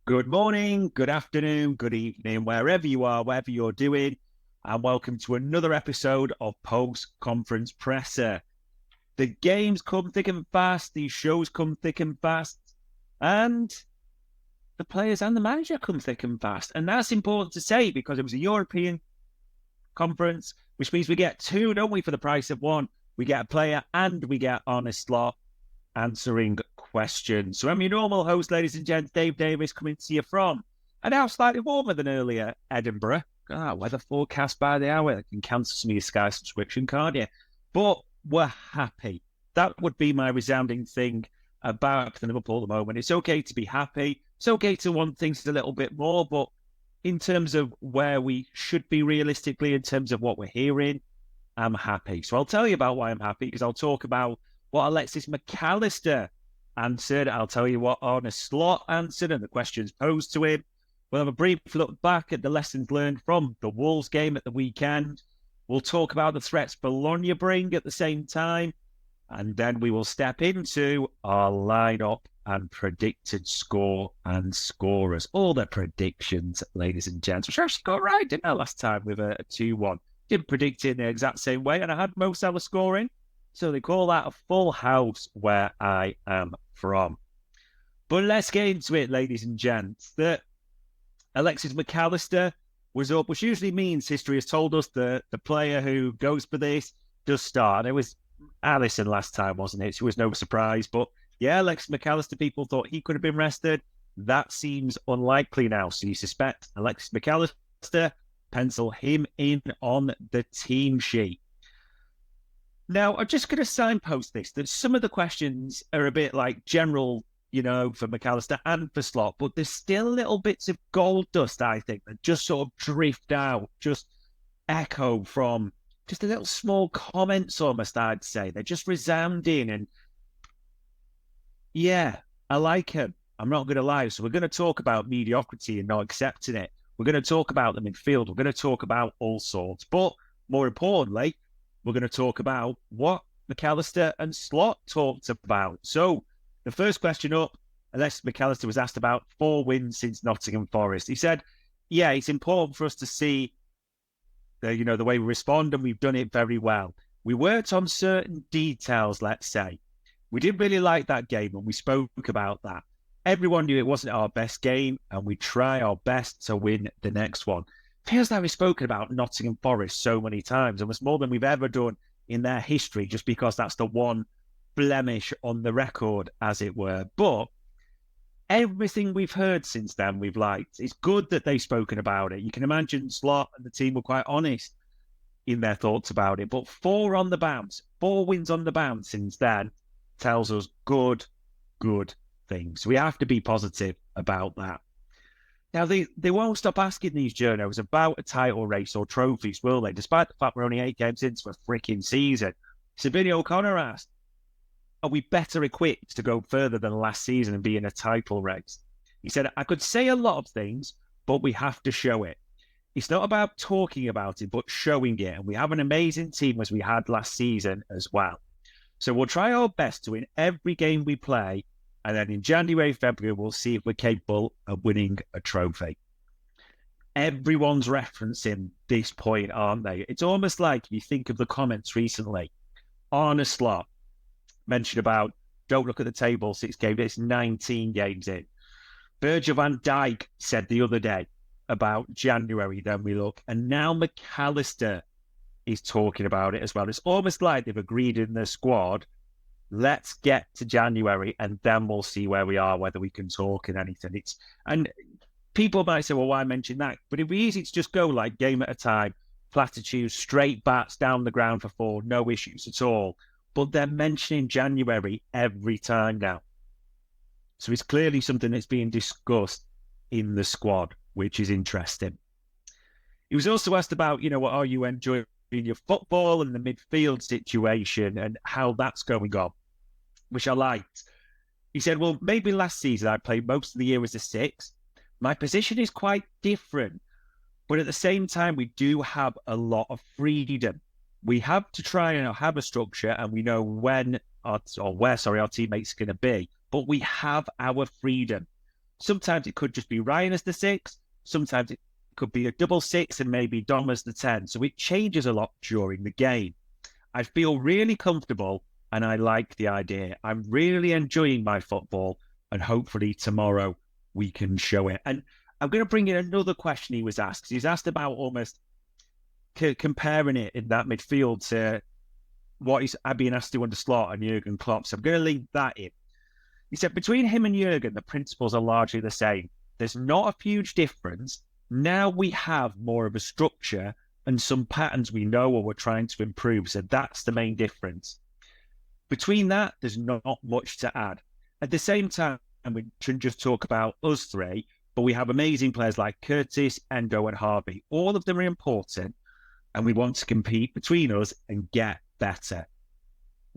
Good morning, good afternoon, good evening, wherever you are, whatever you're doing, and welcome to another episode of Post Conference Presser. The games come thick and fast, these shows come thick and fast, and the players and the manager come thick and fast. And that's important to say because it was a European conference, which means we get two, don't we, for the price of one. We get a player and we get Arne slot answering questions. So I'm your normal host, ladies and gents, Dave Davis, coming to you from a now slightly warmer than earlier Edinburgh. Weather forecast by the hour. You can cancel some of your Sky subscription, can't you? But we're happy. That would be my resounding thing about the Liverpool at the moment. It's okay to be happy. It's okay to want things a little bit more, but in terms of where we should be realistically, in terms of what we're hearing, I'm happy. So I'll tell you about why I'm happy, because I'll talk about what Alexis McAllister answered. I'll tell you what Arne Slot answered and the questions posed to him. We'll have a brief look back at the lessons learned from the Wolves game at the weekend. We'll talk about the threats Bologna bring at the same time. And then we will step into our lineup and predicted score and scorers. All the predictions, ladies and gents, which I actually got right, didn't I, last time with a 2-1. Didn't predict it in the exact same way, and I had Mo Salah scoring. So they call that a full house where I am from. But let's get into it, ladies and gents. That Alexis McAllister was up, which usually means history has told us that the player who goes for this does start. It was Allister last time, wasn't it? So it was no surprise. But yeah, Alexis McAllister, people thought he could have been rested. That seems unlikely now. So you suspect Alexis McAllister, pencil him in on the team sheet. Now, I'm just going to signpost this, that some of the questions are a bit like general, for McAllister and for Slot, but there's still little bits of gold dust, I think, that just sort of drift out, just echo from just a little small comments almost, I'd say. They're just resounding, and yeah, I like him. I'm not going to lie. So we're going to talk about mediocrity and not accepting it. We're going to talk about the midfield. We're going to talk about all sorts, but more importantly, we're going to talk about what McAllister and Slot talked about. So the first question up, Alexis McAllister was asked about 4 wins since Nottingham Forest. He said, yeah, it's important for us to see the way we respond, and we've done it very well. We worked on certain details, let's say. We didn't really like that game, and we spoke about that. Everyone knew it wasn't our best game, and we try our best to win the next one. Feels like we've spoken about Nottingham Forest so many times, almost more than we've ever done in their history, just because that's the one blemish on the record, as it were. But everything we've heard since then, we've liked. It's good that they've spoken about it. You can imagine Slot and the team were quite honest in their thoughts about it. But 4 on the bounce, 4 wins on the bounce since then tells us good things. We have to be positive about that. Now, they won't stop asking these journos about a title race or trophies, will they? Despite the fact we're only 8 games into a freaking season. Sabine O'Connor asked, are we better equipped to go further than last season and be in a title race? He said, I could say a lot of things, but we have to show it. It's not about talking about it, but showing it. And we have an amazing team as we had last season as well. So we'll try our best to win every game we play. And then in January, February, we'll see if we're capable of winning a trophy. Everyone's referencing this point, aren't they? It's almost like if you think of the comments recently. Arne Slot mentioned about, don't look at the table, 6 games, it's 19 games in. Virgil van Dijk said the other day about January, then we look. And now McAllister is talking about it as well. It's almost like they've agreed in the squad, let's get to January and then we'll see where we are, whether we can talk and anything. And people might say, well, why mention that? But it'd be easy to just go like game at a time, platitudes, straight bats down the ground for 4, no issues at all. But they're mentioning January every time now. So it's clearly something that's being discussed in the squad, which is interesting. He was also asked about, what are you enjoying your football and the midfield situation and how that's going on, which I liked. He said, well, maybe last season I played most of the year as a 6. My position is quite different, but at the same time, we do have a lot of freedom. We have to try and have a structure, and we know where our teammates are going to be, but we have our freedom. Sometimes it could just be Ryan as the 6. Sometimes it could be a double 6 and maybe Dom as the 10. So it changes a lot during the game. I feel really comfortable and I like the idea. I'm really enjoying my football, and hopefully tomorrow we can show it. And I'm going to bring in another question he was asked. He's asked about almost comparing it in that midfield to what he's being asked to under Slot and Jurgen Klopp. So I'm going to leave that in. He said, between him and Jurgen, the principles are largely the same. There's not a huge difference. Now we have more of a structure and some patterns we know or we're trying to improve. So that's the main difference. Between that, there's not much to add. At the same time, we shouldn't just talk about us three, but we have amazing players like Curtis, Endo, and Harvey. All of them are important, and we want to compete between us and get better.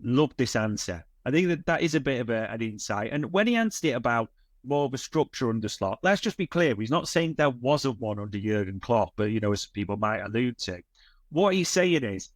Love this answer. I think that is a bit of an insight. And when he answered it about more of a structure under Slot, let's just be clear. He's not saying there wasn't one under Jurgen Klopp, but, as people might allude to. What he's saying is,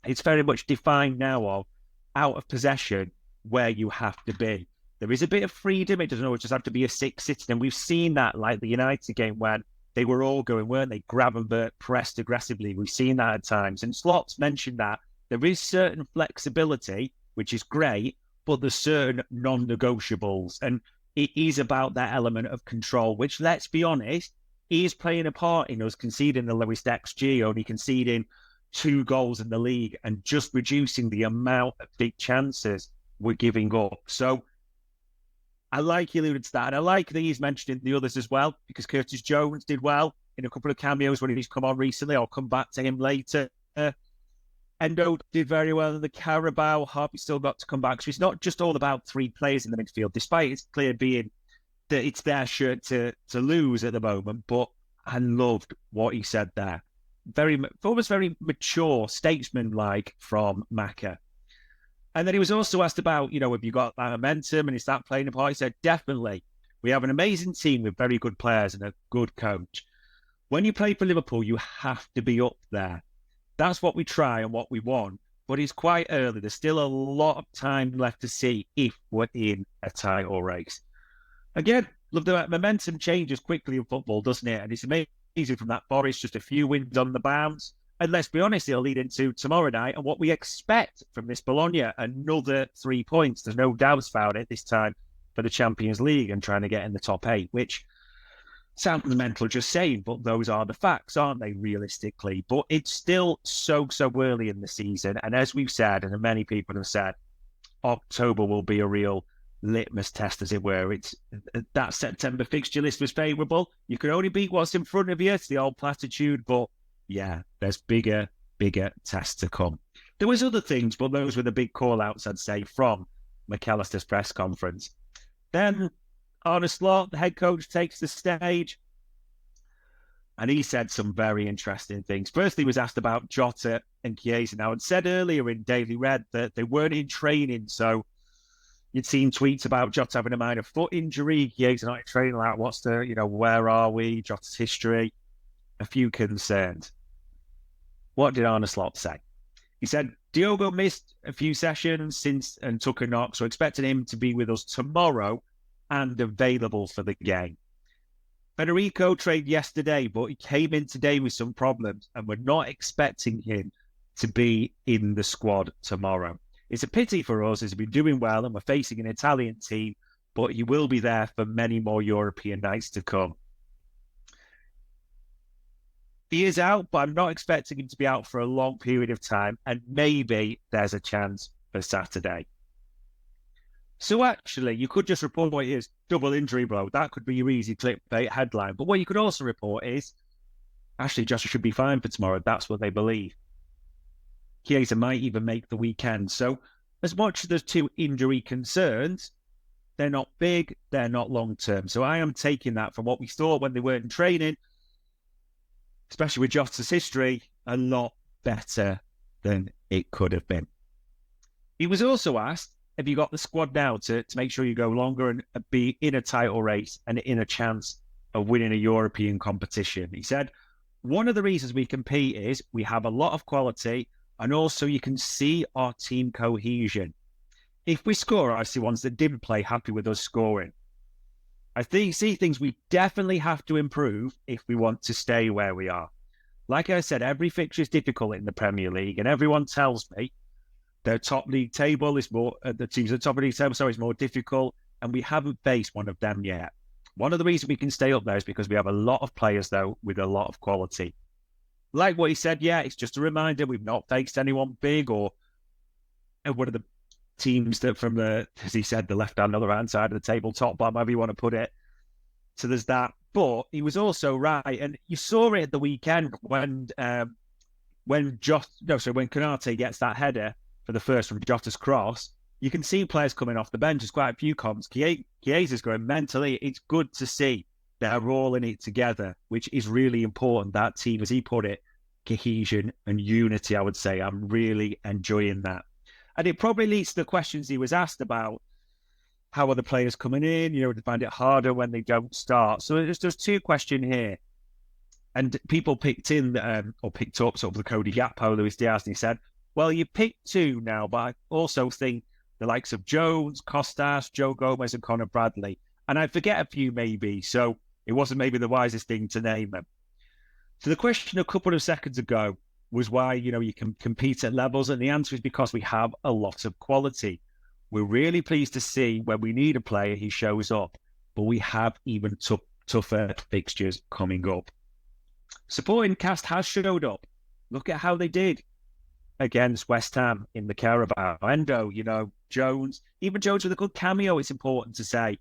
it's very much defined now of out of possession where you have to be. There is a bit of freedom. It doesn't always just have to be a 6 sitting. And we've seen that, like the United game when they were all going, weren't they? Gravenberch pressed aggressively. We've seen that at times. And Slot's mentioned that there is certain flexibility, which is great, but there's certain non-negotiables. And it is about that element of control, which, let's be honest, is playing a part in us conceding the lowest XG, only conceding 2 goals in the league and just reducing the amount of big chances we're giving up. So I like he alluded to that. And I like that he's mentioning the others as well, because Curtis Jones did well in a couple of cameos when he's come on recently. I'll come back to him later. Endo did very well in the Carabao. Harvey still got to come back. So it's not just all about 3 players in the midfield, despite it's clear being that it's their shirt to lose at the moment. But I loved what he said there. Almost very mature, statesman-like from Maka. And then he was also asked about, have you got that momentum and is that playing a part? He said, definitely. We have an amazing team with very good players and a good coach. When you play for Liverpool, you have to be up there. That's what we try and what we want. But it's quite early. There's still a lot of time left to see if we're in a title race. Again, love that momentum changes quickly in football, doesn't it? And it's amazing from that Forest, just a few wins on the bounce. And let's be honest, it'll lead into tomorrow night and what we expect from this Bologna, another 3 points. There's no doubts about it this time for the Champions League and trying to get in the top 8, which sounds mental just saying, but those are the facts, aren't they, realistically? But it's still so early in the season. And as we've said, and many people have said, October will be a real litmus test, as it were. It's that September fixture list was favourable. You can only beat what's in front of you. It's the old platitude, but yeah, there's bigger tests to come. There was other things, but those were the big call-outs, I'd say, from McAllister's press conference. Then Arne Slot, the head coach, takes the stage, and he said some very interesting things. Firstly, he was asked about Jota and Chiesa. Now, I'd said earlier in Daily Red that they weren't in training, so you'd seen tweets about Jota having a minor foot injury, Chiesa not in training, like, what's the, where are we, Jota's history, a few concerns. What did Arne Slot say? He said, Diogo missed a few sessions since and took a knock, so expecting him to be with us tomorrow and available for the game. Federico trained yesterday, but he came in today with some problems, and we're not expecting him to be in the squad tomorrow. It's a pity for us, as he's been doing well, and we're facing an Italian team, but he will be there for many more European nights to come. He is out, but I'm not expecting him to be out for a long period of time, and maybe there's a chance for Saturday. So actually, you could just report what it is, double injury blow. That could be your easy clickbait headline. But what you could also report is, actually, Joshua should be fine for tomorrow. That's what they believe. Chiesa might even make the weekend. So as much as there's 2 injury concerns, they're not big, they're not long-term. So I am taking that from what we saw when they weren't in training, especially with Jota's history, a lot better than it could have been. He was also asked, have you got the squad now to make sure you go longer and be in a title race and in a chance of winning a European competition? He said, one of the reasons we compete is we have a lot of quality and also you can see our team cohesion. If we score, I see ones that didn't play happy with us scoring. I see things we definitely have to improve if we want to stay where we are. Like I said, every fixture is difficult in the Premier League, and everyone tells me the top league table is more, the teams at the top of the league table, is more difficult, and we haven't faced one of them yet. One of the reasons we can stay up there is because we have a lot of players, though, with a lot of quality. Like what he said, yeah, it's just a reminder we've not faced anyone big or one of the teams that from the, as he said, the left-hand or the right-hand side of the table, top, bottom, however you want to put it. So there's that. But he was also right, and you saw it at the weekend when Konate gets that header for the first from Jota's cross. You can see players coming off the bench. There's quite a few comments. Chiesa's going mentally. It's good to see they're all in it together, which is really important. That team, as he put it, cohesion and unity, I would say. I'm really enjoying that. And it probably leads to the questions he was asked about how are the players coming in, to find it harder when they don't start. So there's two questions here. And people picked up sort of the Cody Gakpo, Luis Diaz, and he said, well, you picked two now, but I also think the likes of Jones, Costas, Joe Gomez, and Connor Bradley. And I forget a few maybe, so it wasn't maybe the wisest thing to name them. So the question a couple of seconds ago was why, you can compete at levels, and the answer is because we have a lot of quality. We're really pleased to see when we need a player, he shows up, but we have even tougher fixtures coming up. Supporting cast has showed up. Look at how they did against West Ham in the Carabao. Endo, Jones, even Jones with a good cameo, it's important to say,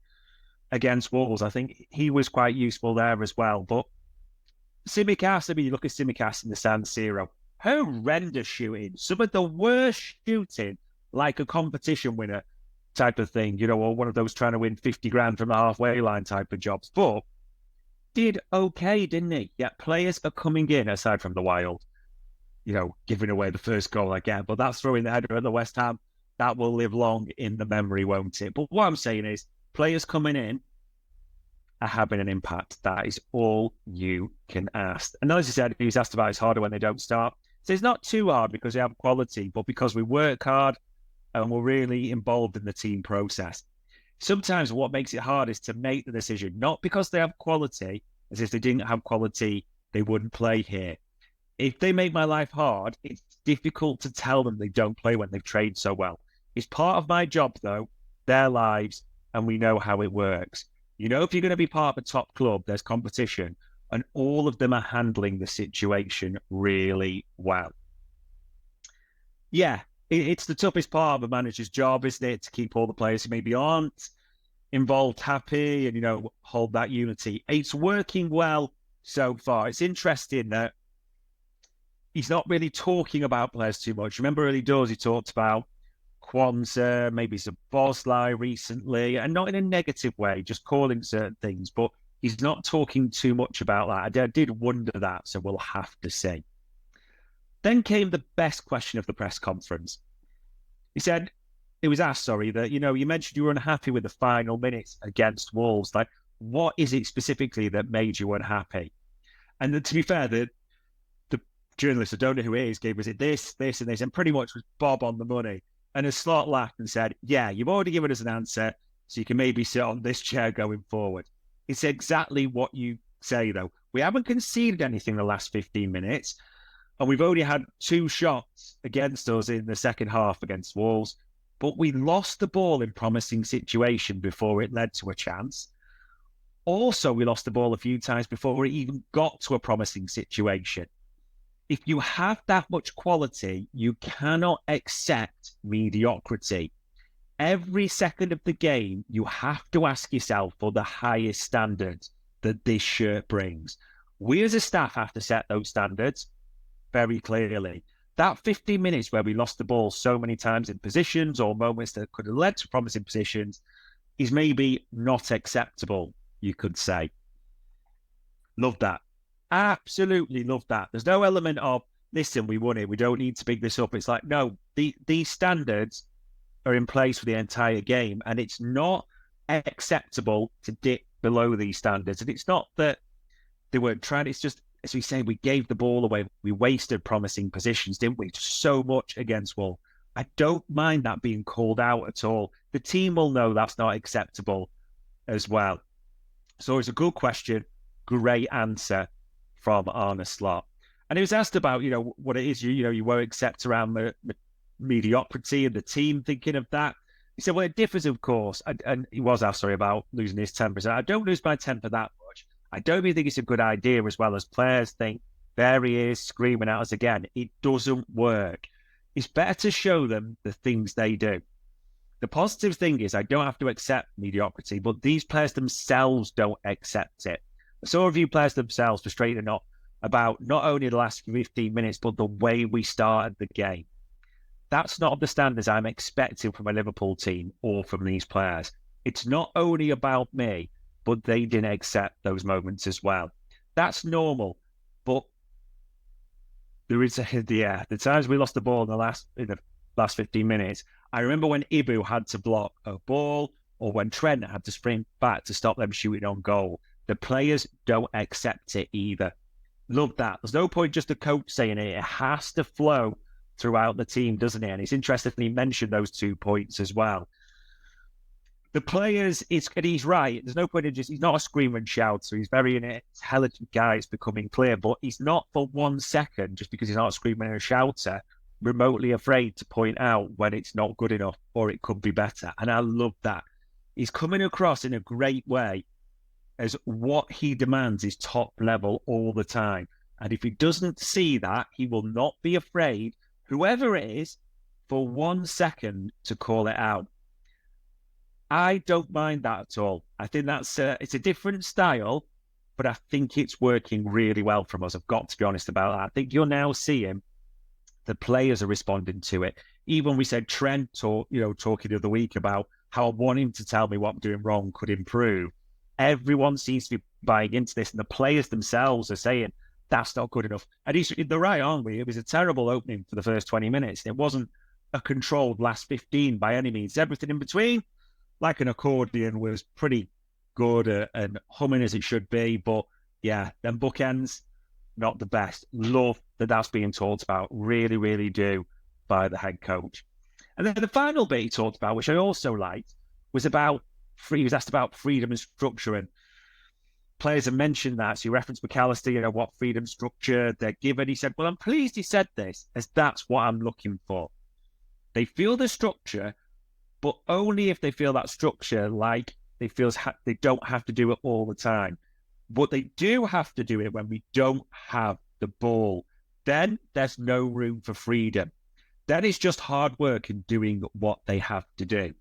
against Wolves. I think he was quite useful there as well. But Tsimikas, you look at Tsimikas in the San Siro, horrendous shooting, some of the worst shooting, like a competition winner type of thing, or one of those trying to win 50 grand from the halfway line type of jobs. But did okay, didn't he? Yeah, players are coming in, aside from the Wild, giving away the first goal again. But that's throwing the header at the West Ham. That will live long in the memory, won't it? But what I'm saying is, players coming in are having an impact. That is all you can ask. And as I said, he was asked about it's harder when they don't start. So it's not too hard because they have quality, but because we work hard and we're really involved in the team process. Sometimes what makes it hard is to make the decision, not because they have quality, as if they didn't have quality, they wouldn't play here. If they make my life hard, it's difficult to tell them they don't play when they've trained so well. It's part of my job, though, their lives, and we know how it works. If you're going to be part of a top club, there's competition, and all of them are handling the situation really well. Yeah, it's the toughest part of a manager's job, isn't it? To keep all the players who maybe aren't involved happy and, hold that unity. It's working well so far. It's interesting that he's not really talking about players too much. Remember early doors, he talked about Kwanzaa, maybe Szoboszlai recently, and not in a negative way, just calling certain things, but he's not talking too much about that. I did wonder that, so we'll have to see. Then came the best question of the press conference. It was asked, that, you mentioned you were unhappy with the final minutes against Wolves. Like, what is it specifically that made you unhappy? And then, to be fair, the journalist, I don't know who it is, gave us this, and this, and pretty much was Bob on the money. And as Slot laughed and said, yeah, you've already given us an answer, so you can maybe sit on this chair going forward. It's exactly what you say, though. We haven't conceded anything the last 15 minutes, and we've only had 2 shots against us in the second half against Wolves, but we lost the ball in promising situation before it led to a chance. Also, we lost the ball a few times before it even got to a promising situation. If you have that much quality, you cannot accept mediocrity. Every second of the game, you have to ask yourself for the highest standards that this shirt brings. We as a staff have to set those standards very clearly. That 15 minutes where we lost the ball so many times in positions or moments that could have led to promising positions is maybe not acceptable, you could say. Love that. Absolutely love that. There's no element of, listen, we won it, we don't need to big this up. It's like, no, these standards are in place for the entire game, and it's not acceptable to dip below these standards. And it's not that they weren't trying, it's just, as we say, we gave the ball away. We wasted promising positions, didn't we? So much against Wolves. I don't mind that being called out at all. The team will know that's not acceptable as well. So it's a good question, great answer from Arne Slot. And he was asked about, what it is you won't accept around the mediocrity and the team thinking of that. He said, well, it differs, of course. And he was asked, sorry, about losing his temper. So I don't lose my temper that much. I don't even think it's a good idea, as well as players think, there he is screaming at us again. It doesn't work. It's better to show them the things they do. The positive thing is I don't have to accept mediocrity, but these players themselves don't accept it. I saw a few players themselves frustrated enough about not only the last 15 minutes, but the way we started the game. That's not the standards I'm expecting from a Liverpool team or from these players. It's not only about me, but they didn't accept those moments as well. That's normal, but there is the times we lost the ball in the last 15 minutes. I remember when Ibu had to block a ball, or when Trent had to sprint back to stop them shooting on goal. The players don't accept it either. Love that. There's no point just the coach saying it. It has to flow throughout the team, doesn't it? And it's interesting he mentioned those 2 points as well. The players, and he's right. There's no point in he's not a screamer and shouter. He's very intelligent guy. It's becoming clear, but he's not for 1 second, just because he's not a screamer and a shouter, remotely afraid to point out when it's not good enough or it could be better. And I love that. He's coming across in a great way as what he demands is top level all the time. And if he doesn't see that, he will not be afraid, whoever it is, for 1 second to call it out. I don't mind that at all. I think it's a different style, but I think it's working really well from us. I've got to be honest about that. I think you're now seeing the players are responding to it. Even we said Trent, talking the other week about how I want him to tell me what I'm doing wrong could improve. Everyone seems to be buying into this, and the players themselves are saying that's not good enough. And he's in the right, aren't we? It was a terrible opening for the first 20 minutes. It wasn't a controlled last 15 by any means. Everything in between, like an accordion, was pretty good and humming as it should be. But yeah, then bookends, not the best. Love that that's being talked about. Really, really do, by the head coach. And then the final bit he talked about, which I also liked, was about he was asked about freedom and structure, and players have mentioned that. So he referenced McAllister, what freedom structure they're given. He said, well, I'm pleased he said this, as that's what I'm looking for. They feel the structure, but only if they feel that structure like they don't have to do it all the time. But they do have to do it when we don't have the ball. Then there's no room for freedom. Then it's just hard work and doing what they have to do.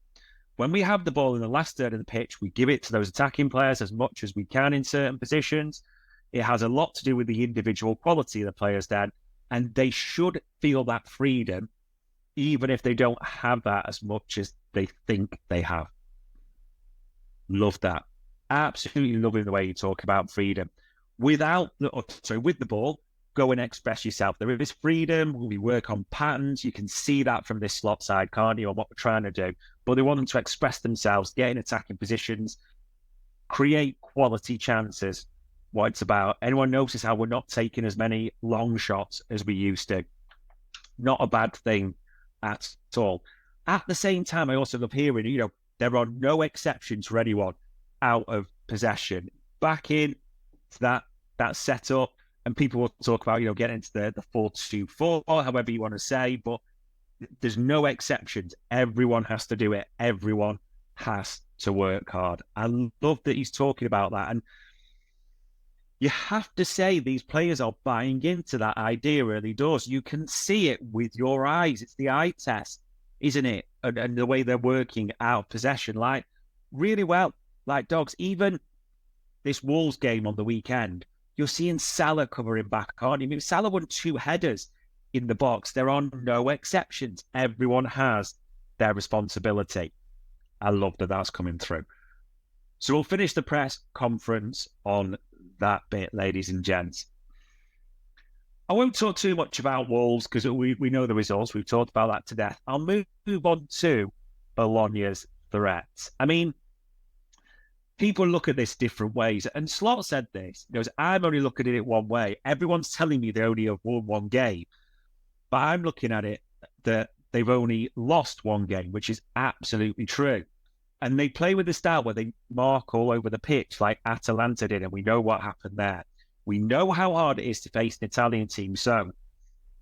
When we have the ball in the last third of the pitch, we give it to those attacking players as much as we can in certain positions. It has a lot to do with the individual quality of the players then, and they should feel that freedom, even if they don't have that as much as they think they have. Love that. Absolutely loving the way you talk about freedom. With the ball, go and express yourself. There is freedom. We work on patterns. You can see that from this slot side, can't you, on what we're trying to do. But they want them to express themselves, get in attacking positions, create quality chances. What it's about. Anyone notice how we're not taking as many long shots as we used to? Not a bad thing at all. At the same time, I also love hearing, there are no exceptions for anyone out of possession. Back in to that setup, and people will talk about, getting into the 4-2-4, or however you want to say, but there's no exceptions. Everyone has to do it. Everyone has to work hard. I love that he's talking about that. And you have to say these players are buying into that idea early doors. You can see it with your eyes. It's the eye test, isn't it? And the way they're working out of possession, like really well, like dogs. Even this Wolves game on the weekend, you're seeing Salah covering back, aren't you? I mean, Salah won 2 headers in the box. There are no exceptions. Everyone has their responsibility. I love that that's coming through. So we'll finish the press conference on that bit, ladies and gents. I won't talk too much about Wolves because we know the results. We've talked about that to death. I'll move on to Bologna's threats. I mean, people look at this different ways. And Slot said this. He goes, I'm only looking at it one way. Everyone's telling me they only have won 1 game. But I'm looking at it that they've only lost 1 game, which is absolutely true. And they play with the style where they mark all over the pitch like Atalanta did, and we know what happened there. We know how hard it is to face an Italian team, so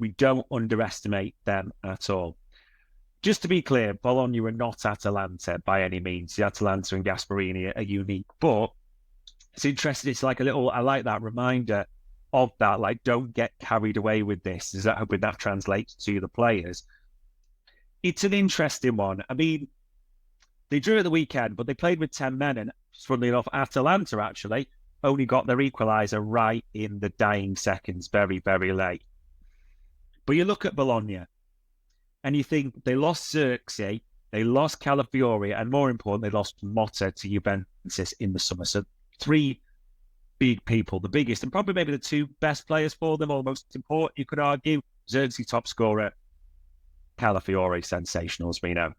we don't underestimate them at all. Just to be clear, Bologna are not Atalanta by any means. The Atalanta and Gasperini are unique, but it's interesting. It's like a little, I like that reminder of that, like, don't get carried away with this. Is that hoping that translates to the players? It's an interesting one. I mean, they drew at the weekend, but they played with 10 men, and funnily enough, Atalanta actually only got their equaliser right in the dying seconds, very, very late. But you look at Bologna, and you think they lost Xerxes, they lost Calafiori, and more importantly, they lost Motta to Juventus in the summer. So 3 big people, the biggest, and probably maybe the 2 best players for them, or the most important, you could argue. Xerxes, top scorer, Calafiori, sensational, as we know.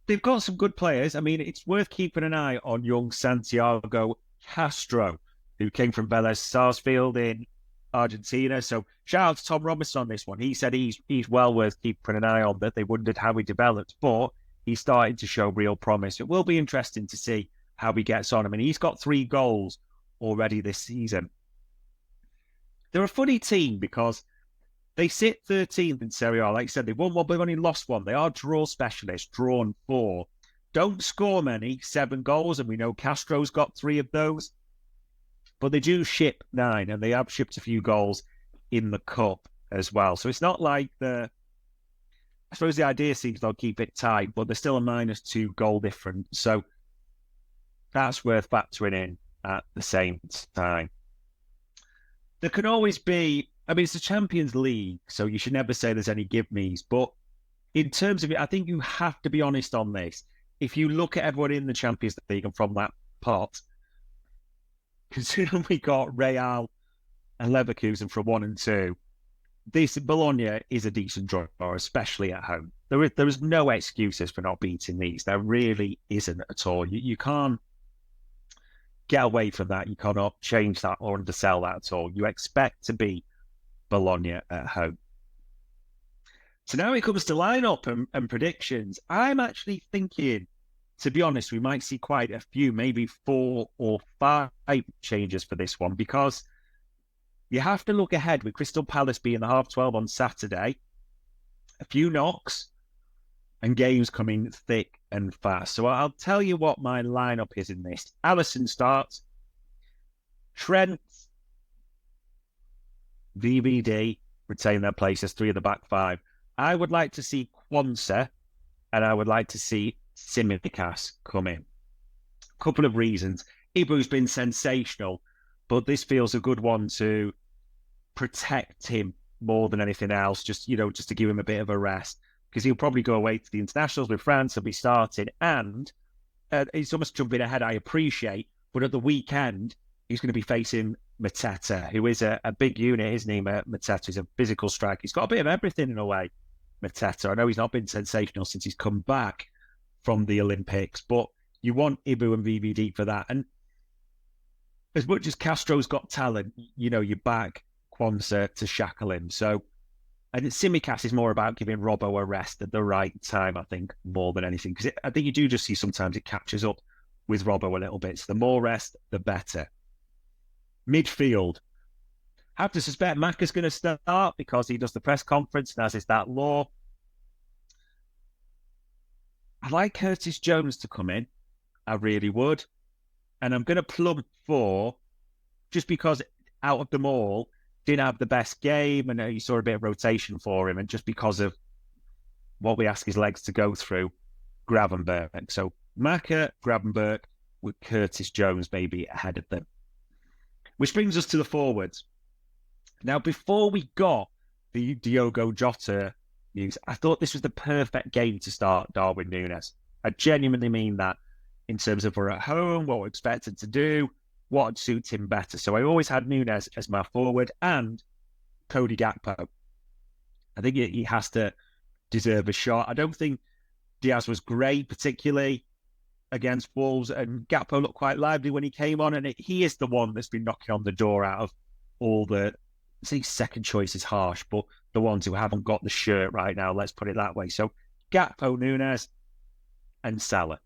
They've got some good players. I mean, it's worth keeping an eye on young Santiago Castro, who came from Vélez Sarsfield in Argentina. So shout out to Tom Robinson on this one. He said he's well worth keeping an eye on, that they wondered how he developed, but he's starting to show real promise. It will be interesting to see how he gets on. I mean, he's got 3 goals already this season. They're a funny team because they sit 13th in Serie A. Like I said, they won one, but they've only lost 1. They are draw specialists, drawn 4. Don't score many, 7 goals, and we know Castro's got 3 of those. But they do ship 9, and they have shipped a few goals in the cup as well. So it's not like I suppose the idea seems they'll keep it tight, but they're still a -2 goal difference. So that's worth factoring in at the same time. There can always be, I mean, it's the Champions League, so you should never say there's any give-me's. But in terms of it, I think you have to be honest on this. If you look at everyone in the Champions League and from that pot, considering we got Real and Leverkusen from 1 and 2, this Bologna is a decent draw, especially at home. There is no excuses for not beating these. There really isn't at all. You can't get away from that. You cannot change that or undersell that at all. You expect to beat Bologna at home. So now it comes to lineup and predictions. I'm actually thinking, to be honest, we might see quite a few, maybe 4 or 5 changes for this one, because you have to look ahead with Crystal Palace being the 12:30 on Saturday. A few knocks and games coming thick and fast. So I'll tell you what my lineup is in this. Alisson starts. Trent, VVD retain their place as 3 of the back 5. I would like to see Quansah, and I would like to see Tsimikas come in. A couple of reasons. Ibu's been sensational, but this feels a good one to protect him more than anything else, just to give him a bit of a rest, because he'll probably go away to the internationals with France. He'll be starting, and he's almost jumping ahead, I appreciate, but at the weekend, he's going to be facing Mateta, who is a big unit, isn't he? Mateta is a physical striker. He's got a bit of everything in a way, Mateta. I know he's not been sensational since he's come back from the Olympics, but you want Ibu and VVD for that. And as much as Castro's got talent, you back Quansah to shackle him. So, and Tsimikas is more about giving Robbo a rest at the right time, I think, more than anything. Because I think you do just see sometimes it catches up with Robbo a little bit. So the more rest, the better. Midfield. Have to suspect Macca's going to start because he does the press conference, and as is that law. I like Curtis Jones to come in. I really would. And I'm going to plug for, just because out of them all, didn't have the best game, and you saw a bit of rotation for him, and just because of what we ask his legs to go through, Gravenberch. So Macca, Gravenberch, with Curtis Jones maybe ahead of them. Which brings us to the forwards. Now, before we got the Diogo Jota news, I thought this was the perfect game to start Darwin Núñez. I genuinely mean that, in terms of we're at home, what we're expected to do, what would suit him better. So I always had Núñez as my forward, and Cody Gakpo. I think he has to deserve a shot. I don't think Diaz was great, particularly against Wolves, and Gakpo looked quite lively when he came on, and he is the one that's been knocking on the door out of all the, I think second choice is harsh, but the ones who haven't got the shirt right now, let's put it that way. So Gakpo, Núñez, and Salah.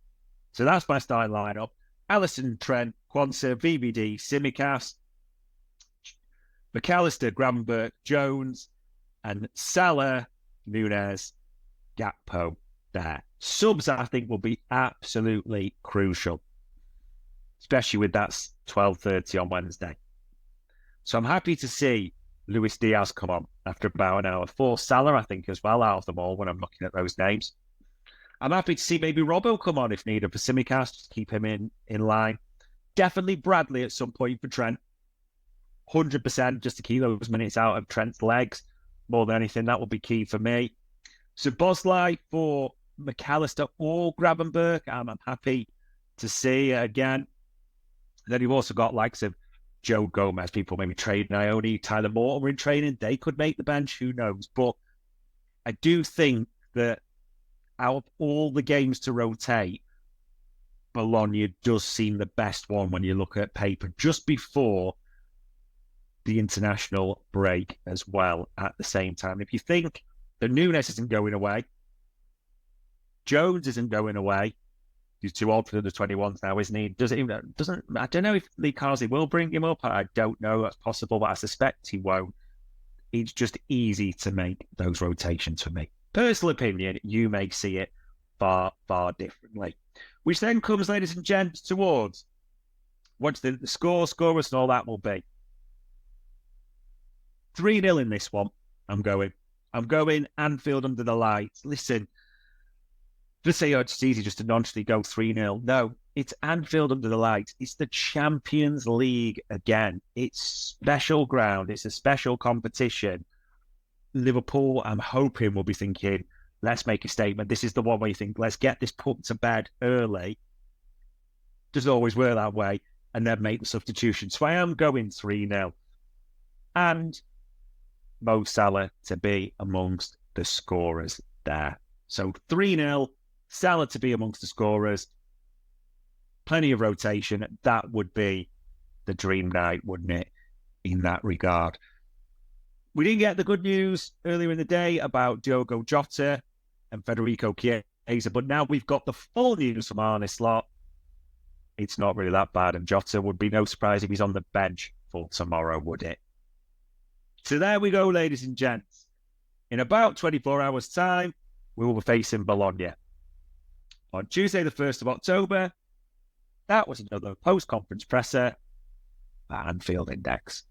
So that's my starting lineup. Allister, Trent, Quansah, VVD, Tsimikas, McAllister, Gravenberch, Jones, and Salah, Nunez, Gakpo there. Subs, I think, will be absolutely crucial, especially with that 12:30 on Wednesday. So I'm happy to see Luis Diaz come on after about an hour. For Salah, I think, as well, out of them all when I'm looking at those names. I'm happy to see maybe Robbo come on if needed for Tsimikas, just keep him in line. Definitely Bradley at some point for Trent. 100% just to keep those minutes out of Trent's legs. More than anything, that will be key for me. So Bosley for McAllister or Gravenberch, I'm happy to see again. Then you've also got likes of Joe Gomez, people maybe trading Ione, Tyler Morton in training. They could make the bench, who knows? But I do think that out of all the games to rotate, Bologna does seem the best one when you look at paper, just before the international break as well at the same time. If you think that Nunez isn't going away, Jones isn't going away, he's too old for the 21s now, isn't he? I don't know if Lee Carsley will bring him up. I don't know. That's possible, but I suspect he won't. It's just easy to make those rotations for me. Personal opinion, you may see it far, far differently. Which then comes, ladies and gents, towards what the scorers and all that will be. 3-0 in this one, I'm going Anfield under the lights. Listen, just say, it's easy just to nonchalantly go 3-0. No, it's Anfield under the lights. It's the Champions League again. It's special ground. It's a special competition. Liverpool, I'm hoping, will be thinking, let's make a statement. This is the one where you think, let's get this put to bed early. Doesn't always work that way. And then make the substitution. So I am going 3-0. And Mo Salah to be amongst the scorers there. So 3-0, Salah to be amongst the scorers. Plenty of rotation. That would be the dream night, wouldn't it, in that regard? We didn't get the good news earlier in the day about Diogo Jota and Federico Chiesa, but now we've got the full news from Arne Slot. It's not really that bad, and Jota would be no surprise if he's on the bench for tomorrow, would it? So there we go, ladies and gents. In about 24 hours' time, we will be facing Bologna. On Tuesday, the 1st of October, that was another post-conference presser at Anfield Index.